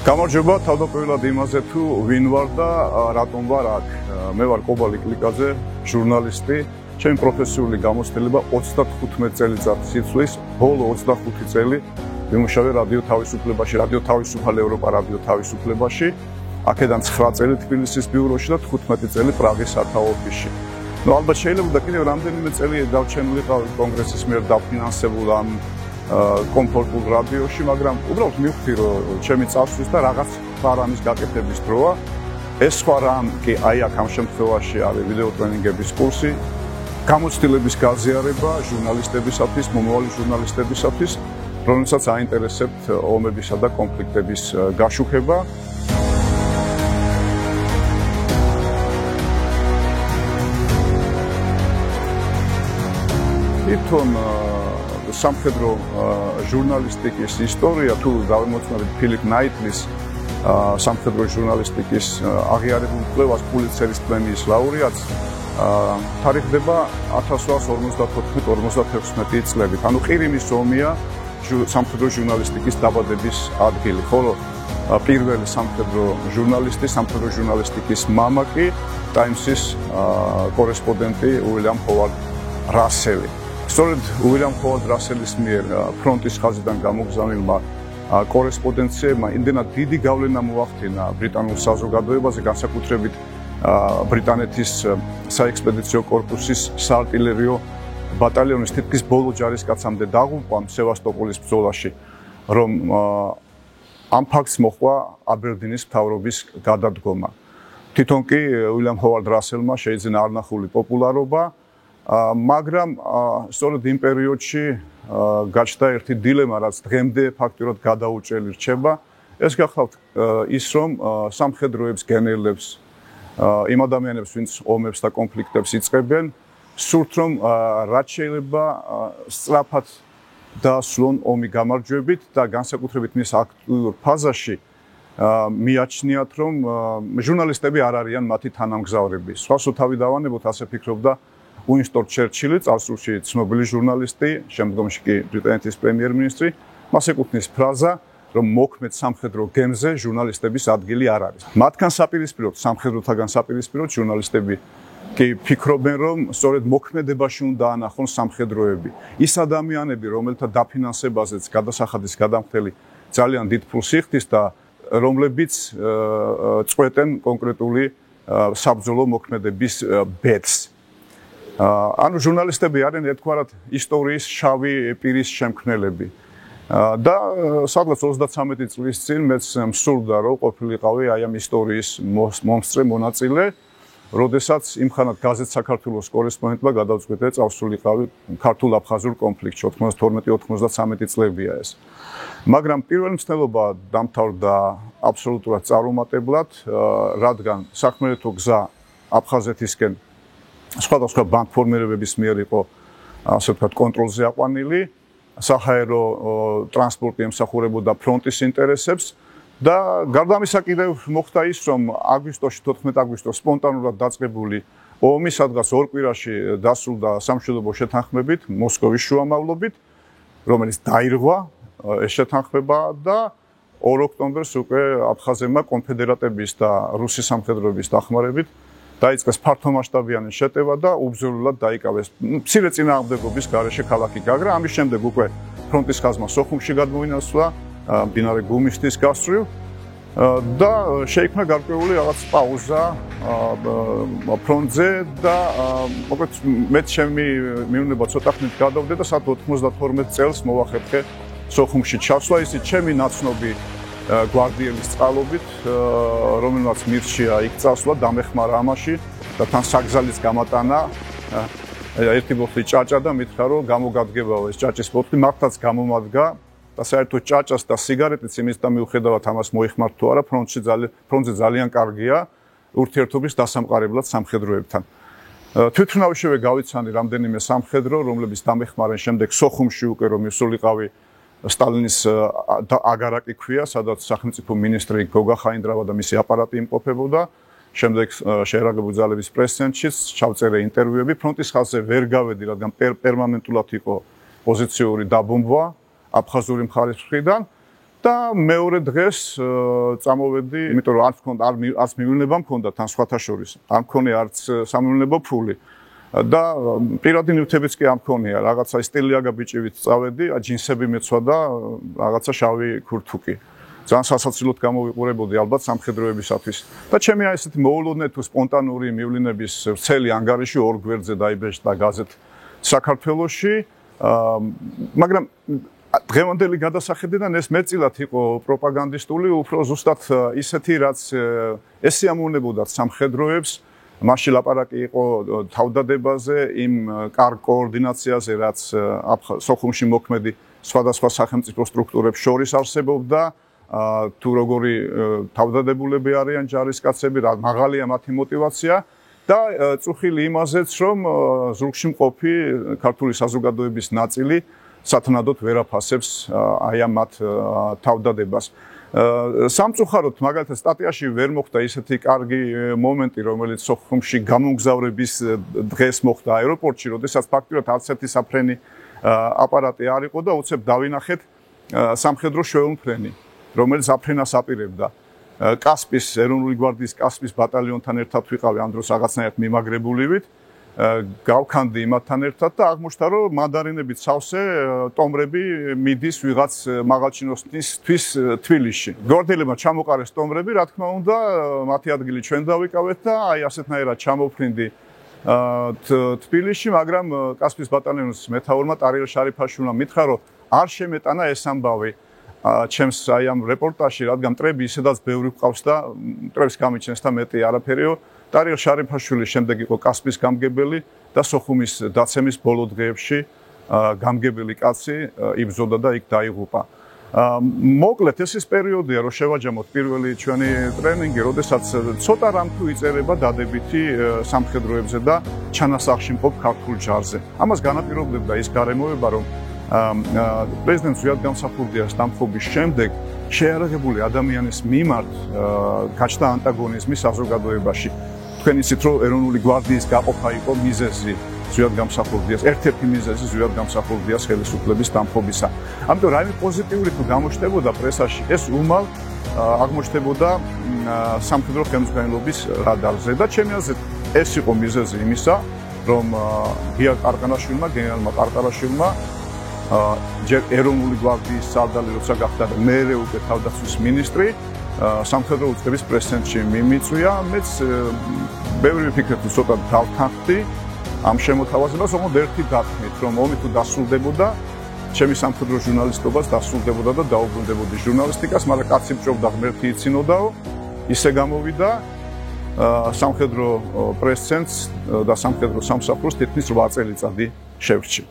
გამარჯობა თავდაპირველად იმაზე თუ ვინ ვარ და რატომ ვარ აქ. მე ვარ კობალი კლიკაძე, ჟურნალისტი. ჩემი პროფესიული გამოცდილება 35 წელიწადს იცვლის, ბოლო 25 წელი ვიმუშავე რადიო თავისუფლებაში, რადიო თავისუფალ ევროპა რადიო თავისუფლებაში. აქედან 9 წელი თბილისის ბიუროში და 15 წელი პრაღის სათავო ოფისში. ალბათ შეიძლება კიდევ რამდენიმე წელი დავჩენილიყავი კონგრესის მიერ დაფინანსებულ ამ კომფორტულ რადიოში, მაგრამ უბრალოდ მივხვდი, რომ ჩემი წასვლის და რაღაც ფარამის გაკეთების დროა. ეს ფარამ კი აი აქ ამ შემთხვევაში არის ვიდეო ტრენინგების კურსი, გამოცდილების გაზიარება ჟურნალისტებისათვის, მომავალი ჟურნალისტებისათვის, რომელსაც აინტერესებთ ომებისა და კონფლიქტების გაშუქება. თვითონ სამხედრო ჟურნალისტიკის ისტორია თუ დავემოწმებით ფილიპ ნაიტლის სამხედრო ჟურნალისტიკის აღიარებულ კვლევას პულიცერის პრემიის ლაურეატს თარიღდება 1854-56 წლებით. ანუ ყირიმის ომია სამხედრო ჟურნალისტიკის დაბადების ადგილი, ხოლო პირველი სამხედრო ჟურნალისტი, სამხედრო ჟურნალისტიკის მამა კი ტაიმსის კორესპონდენტი უილიამ ჰოვარდ რასელი. სწორედ უილიამ ჰოვარდ რასელის მიერ ფრონტის ხაზიდან გამოგზავნილმა კორესპონდენციებმა იმდენად დიდი გავლენა მოახდინა ბრიტანულ საზოგადოებაზე, განსაკუთრებით ბრიტანეთის საექსპედიციო კორპუსის საარტილერიო ბატალიონის თითქმის ბოლო ჯარისკაცამდე დაღუპვამ სევასტოპოლის ბრძოლაში, რომ ამ ფაქტს მოჰყვა აბერდინის მთავრობის გადადგომა. თვითონ კი უილიამ ჰოვარდ რასელმა შეიძინა არნახული პოპულარობა, მაგრამ სწორედ იმ პერიოდში გაჩნდა ერთი დილემა, რაც დღემდე ფაქტიურად გადაუჭრელი რჩება. ეს გახლავთ ის, რომ სამხედროებს, გენერლებს, იმ ადამიანებს, ვინც ომებს და კონფლიქტებს იწყებენ, სურთ რომ რაც შეიძლება სწრაფად დაასრულონ ომი გამარჯვებით და განსაკუთრებით მის აქტიურ ფაზაში მიაჩნიათ, რომ ჟურნალისტები არ არიან მათი თანამგზავრები. სხვასო თავი დავანებოთ, ასე ფიქრობდა უინსტონ ჩერჩილი, წარსულში ცნობილი ჟურნალისტი, შემდგომში კი ბრიტანეთის პრემიერ-მინისტრი. მას ეკუთვნის ფრაზა, რომ მოქმედ სამხედრო გემზე ჟურნალისტების ადგილი არ არის. მათგან საპირისპიროდ, სამხედროთაგან საპირისპიროდ ჟურნალისტები კი ფიქრობენ, რომ სწორედ მოქმედებაში უნდა ანახონ სამხედროები. ის ადამიანები, რომელთა დაფინანსებაზეც გადასახადის გადამხდელი ძალიან დიდ ფულს იხდის და რომლებიც წყვეტენ კონკრეტული საბრძოლო მოქმედების ბედს. ანუ ჟურნალისტები არიან ერთგვარად ისტორიის შავი პირის შემქმნელები. და სადღაც 33 წლის წინ მეც მსურდა, რომ ყოფილიყავი აი ამ ისტორიის მომსწრე მონაწილე, როდესაც იმხანად გაზეთ საქართველოს კორესპონდენტმა გადავწყვიტე წავსულიყავი ქართულ-აფხაზურ კონფლიქტში 92-93 წლებია ეს. მაგრამ პირველი მცდელობა დამთავრდა აბსოლუტურად წარუმატებლად, რადგან სახმელეთო გზა აფხაზეთისკენ სხვადასხვა ბანკფორმირებების მიერ იყო, ასე ვთქვათ, კონტროლზე აყვანილი, საჰაერო ტრანსპორტი ემსახურებოდა ფრონტის ინტერესებს და გარდა ამისა კიდევ მოხდა ის, რომ აგვისტოში 14 აგვისტოს სპონტანურად დაწყებული ომი სადღაც ორ კვირაში დასრულდა სამშვიდობო შეთანხმებით მოსკოვის შუამავლობით, რომელიც დაირღვა ეს შეთანხმება და 2 ოქტომბერს უკვე აფხაზებმა კონფედერატების და რუსი სამხედროების დახმარებით დაიწყეს ფართომასშტაბიანი შეტევა და უბრძოლულად დაიკავეს მცირე წინააღმდეგობის გარეშე ქალაქი გაგრა. ამის შემდეგ უკვე ფრონტის ხაზმა სოხუმში გადმოინაცვლა, მდინარე გუმისთის გასწვრივ და შეიქმნა გარკვეული რაღაც პაუზა ფრონტზე და მოკლედ მე ჩემი მიუნება ცოტა ხნით გადავდე და სად 92 წელს მოვახერხე სოხუმში ჩასვლა, ისიც ჩემი ნაცნობი გვარდიელის წყალობით, რომელმაც მირჩია იქ წასვლა, დამეხმარა ამაში და თან საგზალიც გამატანა ერთი ბოთლი ჭაჭა და მითხრა, რომ გამოგადგებაო ეს ჭაჭის ბოთლი, მართლაც გამომადგა და საერთოდ ჭაჭას და სიგარეტიც იმის და მიუხედავად ამას მოიხმართ თუ არა, ფრონტზე ძალიან კარგია ურთიერთობის დასამყარებლად სამხედროებთან. თვითმფრინავშევე გავიცანი რამდენიმე სამხედრო, რომლებიც დამეხმარენ შემდეგ სოხუმში უკვე რომ მისულიყავი სტალინის აგარაკი ქვია, სადაც სახელმწიფო მინისტრი გოგა ხაინდრავა და მისი აპარატი იმყოფებოდა. შემდეგ შეერაგებულ ძალების პრესცენტრშიც ჩავწერე ინტერვიუები. ფრონტის ხაზზე ვერ გავედი, რადგან პერმანენტულად იყო პოზიციური დაბომბვა აფხაზური მხარის მხრიდან და მეორე დღეს წამოვედი, იმიტომ რომ არც მივილნება მქონდა თან სხვათა შორის. არ მქონია არც სამივილნებო ფული. და პირადი ნივთებიც კი არ მქონია, რაღაცა სტილიაგა ბიჭივით წავედი, ჯინსები მეცვა და რაღაცა შავი ქურთუკი. ძალიან სასაცილოდ გამოვიყურებოდი ალბათ სამხედროებისათვის. და ჩემი აი ესეთი მოულოდნე თუ სპონტანური მივლინების ვრცელი ანგარიში ორ გვერდზე დაიბეჭდა გაზეთ საქართველოში, მაგრამ დღევანდელი გადასახედიდან ეს მეტწილად იყო პროპაგანდისტული, უფრო ზუსტად ისეთი, რაც ესიამოვნებოდათ სამხედროებს, მაშინ ლაპარაკი იყო თავდადებაზე, იმ კარგ კოორდინაციაზე, რაც სოხუმში მოქმედი სხვადასხვა სახელმწიფო სტრუქტურებს შორის არსებობდა, თუ როგორი თავდადებულები არიან ჯარისკაცები, რა მაღალია მათი мотиваცია და წუხილი იმაზეც, რომ ზურგში მყოფი ქართული საზოგადოების ნაწილი სათნადოდ ვერ აფასებს აი ამ მათ თავდადებას. სამწუხაროდ, მაგალითად, სტატიაში ვერ მოხდა ისეთი კარგი მომენტი, რომელიც სოხუმში გამომგზავრების დღეს მოხდა აეროპორტში, როდესაც ფაქტურად არც ერთი საფრენი აპარატი არ იყო და უცებ დავინახეთ სამხედრო შვეულმფრენი, რომელიც აფრენას აპირებდა. კასპის ეროვნული გვარდიის კასპის ბატალიონთან ერთად ვიყავი ამ დროს რაღაცნაირად მიმაგრებულივით. გავქანდი იმათთან ერთად და აღმოჩნდა, რომ მანდარინებით სავსე ტომრები მიდის ვიღაც მაღალჩინოსნისთვის თბილისში. გვარდიელებმა ჩამოყარეს ტომრები, რა თქმა უნდა, მათი ადგილი ჩვენ დავიკავეთ და აი ასეთნაირად ჩამოვფრინდი თბილისში, მაგრამ კასპის ბატალიონის მეთაურმა ტარიელ შარიფაშვილმა მითხრა, რომ არ შემეტანა ეს ამბავი ჩემს აი ამ რეპორტაჟში, რადგან მტრები ისედაც ბევრი გვყავს და მტრებს გამიჩენს და მეტი არაფერიო. ტარიელ შარიფაშვილი შემდეგ იყო კასპის გამგებელი და სოხუმის დაცემის ბოლო დღეებში გამგებელი კაცი იბრძოდა და იქ დაიღუპა. მოკლედ ეს ის პერიოდია, რომ შევაჯამოთ პირველი ჩვენი ტრენინგი, როდესაც ცოტა რამ თუ იწერება დადებითი სამხედროებზე და ჩანასახში მყოფ ქართულ ჯარზე. ამას განაპირობებდა ის გარემოება, რომ პრეზიდენტ ზვიად გამსახურდიას დამხობის შემდეგ შეიარაღებული ადამიანის მიმართ გაჩნდა ანტაგონიზმი საზოგადოებაში. თქვენ იცით, რომ ეროვნული გვარდიის გაყოფა იყო მიზეზი ზვიად გამსახურდიას, ერთ-ერთი მიზეზი ზვიად გამსახურდიას ხელისუფლების დამხობისა. ამიტომ რაიმე პოზიტიური თუ გამოჩნდებოდა პრესაში, ეს უმალ აღმოჩნდებოდა სამხედრო ხელმძღვანელობის რადარზე და ჩემი აზრით ეს იყო მიზეზი იმისა, რომ გია ყარყანაშვილმა, გენერალმა ყარყარაშვილმა ჯერ ეროვნული გვარდიის სარდალი როცა გახდა და მერე უკვე თავდაცვის მინისტრი სამხედრო უწყების პრეზიდენტში მიმიწვია. მეც ბევრი ვიფიქრეთ, რომ ცოტა დავთანხმდი ამ შემოთავაზებას, όμως ერთი დათქმით, რომ ომი თუ დასრულდებოდა, ჩემი სამხედრო ჟურნალისტობას დასრულდებოდა და დაუბრუნდებოდი ჟურნალისტიკას, მაგრამ კაცი მჭობდა ღმერთი იცინოდაო, ისე გამოვიდა სამხედრო პრეზიდენტს და სამხედრო სამსახურს თითქმის 8 წელიწადი შევრჩი.